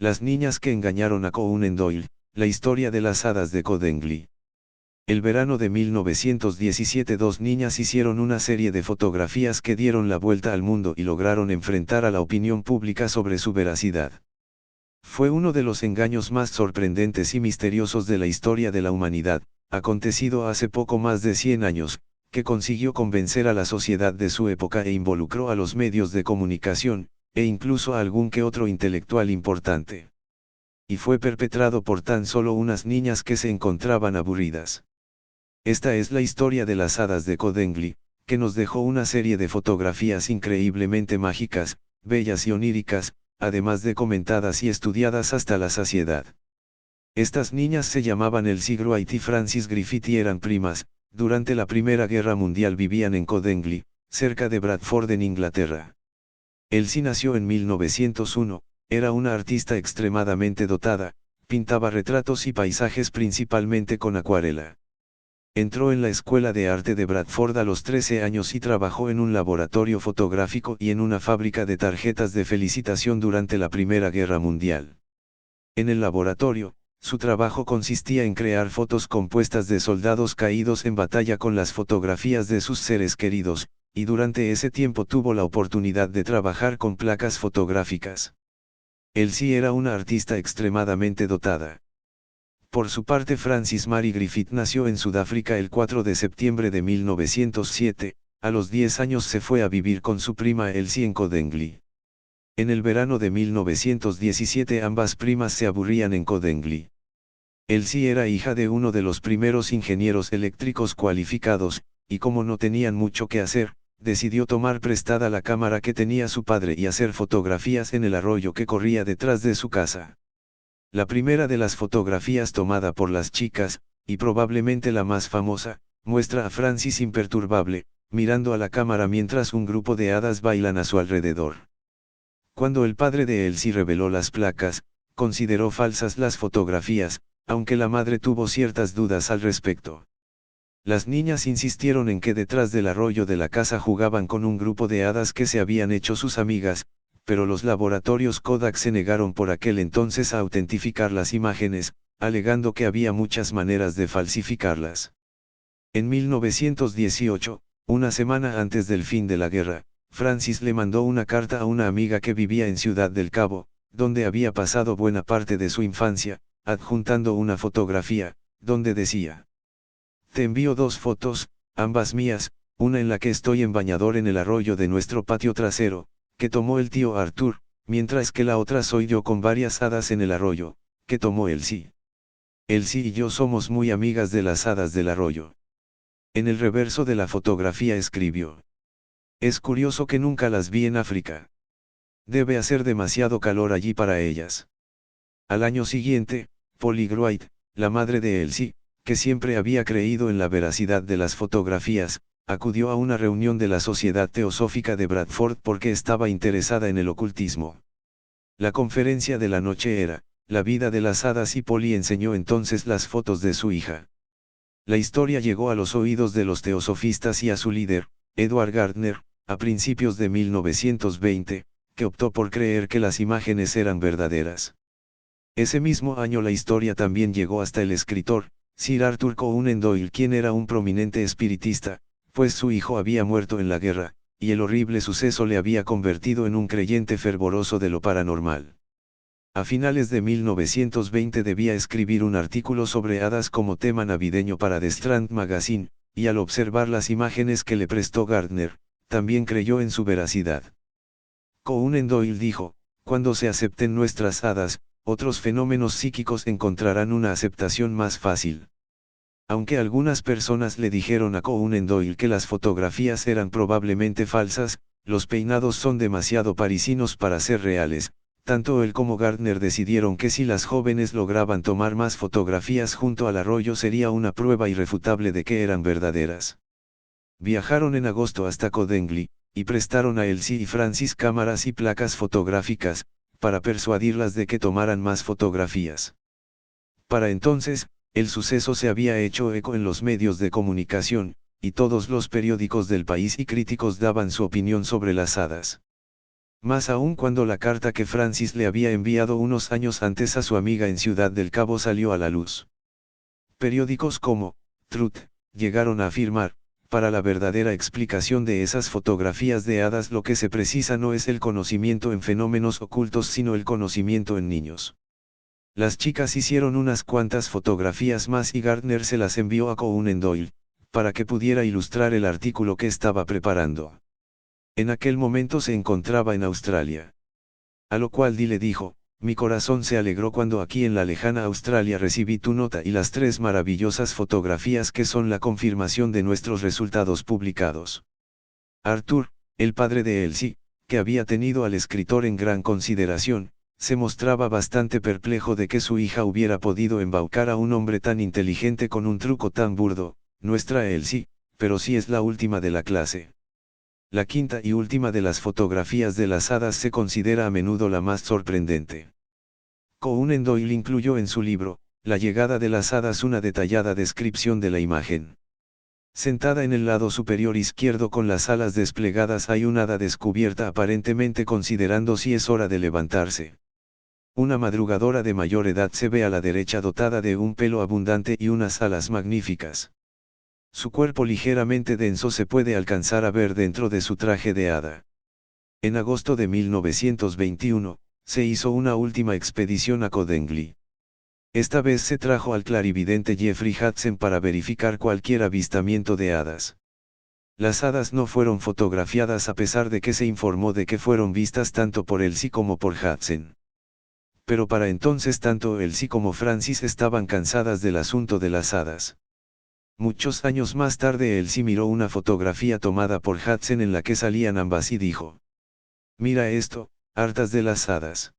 Las niñas que engañaron a Conan Doyle, la historia de las hadas de Codengly. El verano de 1917 dos niñas hicieron una serie de fotografías que dieron la vuelta al mundo y lograron enfrentar a la opinión pública sobre su veracidad. Fue uno de los engaños más sorprendentes y misteriosos de la historia de la humanidad, acontecido hace poco más de 100 años, que consiguió convencer a la sociedad de su época e involucró a los medios de comunicación, e incluso a algún que otro intelectual importante. Y fue perpetrado por tan solo unas niñas que se encontraban aburridas. Esta es la historia de las hadas de Codengly, que nos dejó una serie de fotografías increíblemente mágicas, bellas y oníricas, además de comentadas y estudiadas hasta la saciedad. Estas niñas se llamaban Elsie Wright y Frances Griffith y eran primas. Durante la Primera Guerra Mundial vivían en Codengly, cerca de Bradford en Inglaterra. Elsie nació en 1901, era una artista extremadamente dotada, pintaba retratos y paisajes principalmente con acuarela. Entró en la Escuela de Arte de Bradford a los 13 años y trabajó en un laboratorio fotográfico y en una fábrica de tarjetas de felicitación durante la Primera Guerra Mundial. En el laboratorio, su trabajo consistía en crear fotos compuestas de soldados caídos en batalla con las fotografías de sus seres queridos, y durante ese tiempo tuvo la oportunidad de trabajar con placas fotográficas. Elsie era una artista extremadamente dotada. Por su parte Frances Mary Griffith nació en Sudáfrica el 4 de septiembre de 1907, a los 10 años se fue a vivir con su prima Elsie en Codengly. En el verano de 1917 ambas primas se aburrían en Codengly. Elsie era hija de uno de los primeros ingenieros eléctricos cualificados, y como no tenían mucho que hacer, decidió tomar prestada la cámara que tenía su padre y hacer fotografías en el arroyo que corría detrás de su casa. La primera de las fotografías tomada por las chicas, y probablemente la más famosa, muestra a Frances imperturbable, mirando a la cámara mientras un grupo de hadas bailan a su alrededor. Cuando el padre de Elsie reveló las placas, consideró falsas las fotografías, aunque la madre tuvo ciertas dudas al respecto. Las niñas insistieron en que detrás del arroyo de la casa jugaban con un grupo de hadas que se habían hecho sus amigas, pero los laboratorios Kodak se negaron por aquel entonces a autentificar las imágenes, alegando que había muchas maneras de falsificarlas. En 1918, una semana antes del fin de la guerra, Frances le mandó una carta a una amiga que vivía en Ciudad del Cabo, donde había pasado buena parte de su infancia, adjuntando una fotografía, donde decía: "Te envío 2 fotos, ambas mías, una en la que estoy en bañador en el arroyo de nuestro patio trasero, que tomó el tío Arthur, mientras que la otra soy yo con varias hadas en el arroyo, que tomó Elsie. Elsie y yo somos muy amigas de las hadas del arroyo". En el reverso de la fotografía escribió: "Es curioso que nunca las vi en África. Debe hacer demasiado calor allí para ellas". Al año siguiente, Polly Wright, la madre de Elsie, que siempre había creído en la veracidad de las fotografías, acudió a una reunión de la Sociedad Teosófica de Bradford porque estaba interesada en el ocultismo. La conferencia de la noche era, la vida de las hadas y Polly enseñó entonces las fotos de su hija. La historia llegó a los oídos de los teosofistas y a su líder, Edward Gardner, a principios de 1920, que optó por creer que las imágenes eran verdaderas. Ese mismo año la historia también llegó hasta el escritor, Sir Arthur Conan Doyle, quien era un prominente espiritista, pues su hijo había muerto en la guerra, y el horrible suceso le había convertido en un creyente fervoroso de lo paranormal. A finales de 1920 debía escribir un artículo sobre hadas como tema navideño para The Strand Magazine, y al observar las imágenes que le prestó Gardner, también creyó en su veracidad. Conan Doyle dijo: "Cuando se acepten nuestras hadas, otros fenómenos psíquicos encontrarán una aceptación más fácil". Aunque algunas personas le dijeron a Conan Doyle que las fotografías eran probablemente falsas, los peinados son demasiado parisinos para ser reales, tanto él como Gardner decidieron que si las jóvenes lograban tomar más fotografías junto al arroyo sería una prueba irrefutable de que eran verdaderas. Viajaron en agosto hasta Codengly, y prestaron a Elsie y Frances cámaras y placas fotográficas, para persuadirlas de que tomaran más fotografías. Para entonces, el suceso se había hecho eco en los medios de comunicación, y todos los periódicos del país y críticos daban su opinión sobre las hadas. Más aún cuando la carta que Francis le había enviado unos años antes a su amiga en Ciudad del Cabo salió a la luz. Periódicos como Truth llegaron a afirmar: para la verdadera explicación de esas fotografías de hadas lo que se precisa no es el conocimiento en fenómenos ocultos sino el conocimiento en niños. Las chicas hicieron unas cuantas fotografías más y Gardner se las envió a Conan Doyle, para que pudiera ilustrar el artículo que estaba preparando. En aquel momento se encontraba en Australia. A lo cual Dee le dijo: mi corazón se alegró cuando aquí en la lejana Australia recibí tu nota y las 3 maravillosas fotografías que son la confirmación de nuestros resultados publicados. Arthur, el padre de Elsie, que había tenido al escritor en gran consideración, se mostraba bastante perplejo de que su hija hubiera podido embaucar a un hombre tan inteligente con un truco tan burdo. Nuestra Elsie, pero sí es la última de la clase. La quinta y última de las fotografías de las hadas se considera a menudo la más sorprendente. Conan Doyle incluyó en su libro, La llegada de las hadas, una detallada descripción de la imagen. Sentada en el lado superior izquierdo con las alas desplegadas hay una hada descubierta aparentemente considerando si es hora de levantarse. Una madrugadora de mayor edad se ve a la derecha dotada de un pelo abundante y unas alas magníficas. Su cuerpo ligeramente denso se puede alcanzar a ver dentro de su traje de hada. En agosto de 1921, se hizo una última expedición a Codengly. Esta vez se trajo al clarividente Jeffrey Hudson para verificar cualquier avistamiento de hadas. Las hadas no fueron fotografiadas a pesar de que se informó de que fueron vistas tanto por Elsie como por Hudson. Pero para entonces tanto Elsie como Francis estaban cansadas del asunto de las hadas. Muchos años más tarde Elsie miró una fotografía tomada por Hudson en la que salían ambas y dijo: mira esto, hartas de las hadas.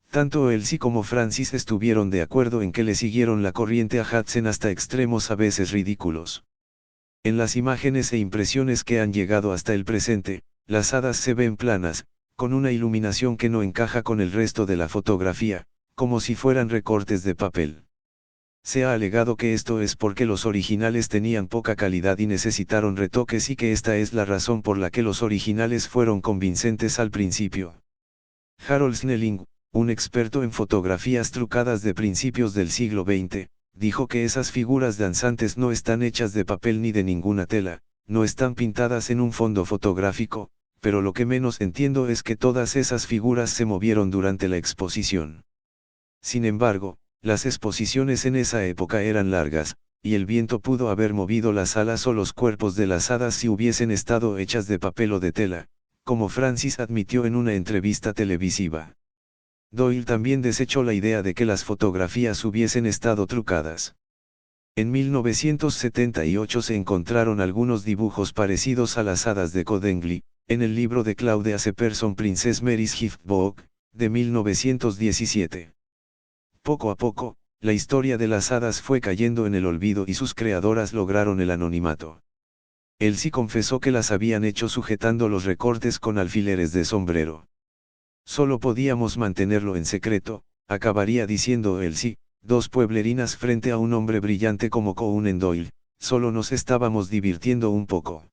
Tanto Elsie como Francis estuvieron de acuerdo en que le siguieron la corriente a Hudson hasta extremos a veces ridículos. En las imágenes e impresiones que han llegado hasta el presente, las hadas se ven planas, con una iluminación que no encaja con el resto de la fotografía, como si fueran recortes de papel. Se ha alegado que esto es porque los originales tenían poca calidad y necesitaron retoques y que esta es la razón por la que los originales fueron convincentes al principio. Harold Snelling, un experto en fotografías trucadas de principios del siglo XX, dijo que esas figuras danzantes no están hechas de papel ni de ninguna tela, no están pintadas en un fondo fotográfico, pero lo que menos entiendo es que todas esas figuras se movieron durante la exposición. Sin embargo, las exposiciones en esa época eran largas, y el viento pudo haber movido las alas o los cuerpos de las hadas si hubiesen estado hechas de papel o de tela, como Francis admitió en una entrevista televisiva. Doyle también desechó la idea de que las fotografías hubiesen estado trucadas. En 1978 se encontraron algunos dibujos parecidos a las hadas de Codengly, en el libro de Claudia Seperson Princess Mary's Gift Book, de 1917. Poco a poco, la historia de las hadas fue cayendo en el olvido y sus creadoras lograron el anonimato. Elsie confesó que las habían hecho sujetando los recortes con alfileres de sombrero. Solo podíamos mantenerlo en secreto, acabaría diciendo Elsie, 2 pueblerinas frente a un hombre brillante como Conan Doyle, solo nos estábamos divirtiendo un poco.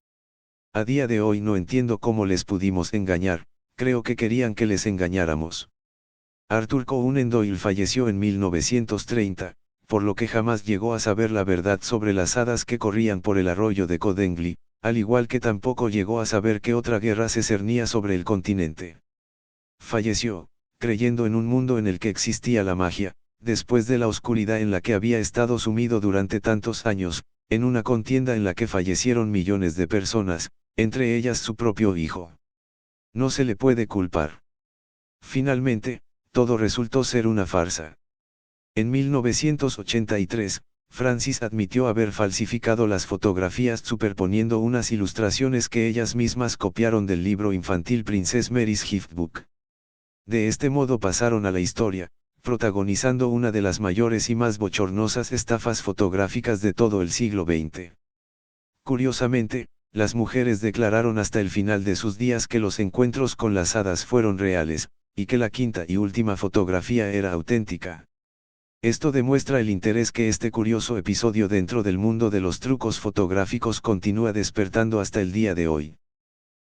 A día de hoy no entiendo cómo les pudimos engañar, creo que querían que les engañáramos. Arthur Conan Doyle falleció en 1930, por lo que jamás llegó a saber la verdad sobre las hadas que corrían por el arroyo de Codengly, al igual que tampoco llegó a saber que otra guerra se cernía sobre el continente. Falleció, creyendo en un mundo en el que existía la magia, después de la oscuridad en la que había estado sumido durante tantos años, en una contienda en la que fallecieron millones de personas, entre ellas su propio hijo. No se le puede culpar. Finalmente, todo resultó ser una farsa. En 1983, Francis admitió haber falsificado las fotografías superponiendo unas ilustraciones que ellas mismas copiaron del libro infantil Princess Mary's Gift Book. De este modo pasaron a la historia, protagonizando una de las mayores y más bochornosas estafas fotográficas de todo el siglo XX. Curiosamente, las mujeres declararon hasta el final de sus días que los encuentros con las hadas fueron reales, y que la quinta y última fotografía era auténtica. Esto demuestra el interés que este curioso episodio dentro del mundo de los trucos fotográficos continúa despertando hasta el día de hoy.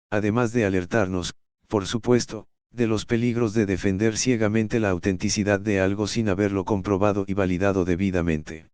Además de alertarnos, por supuesto, de los peligros de defender ciegamente la autenticidad de algo sin haberlo comprobado y validado debidamente.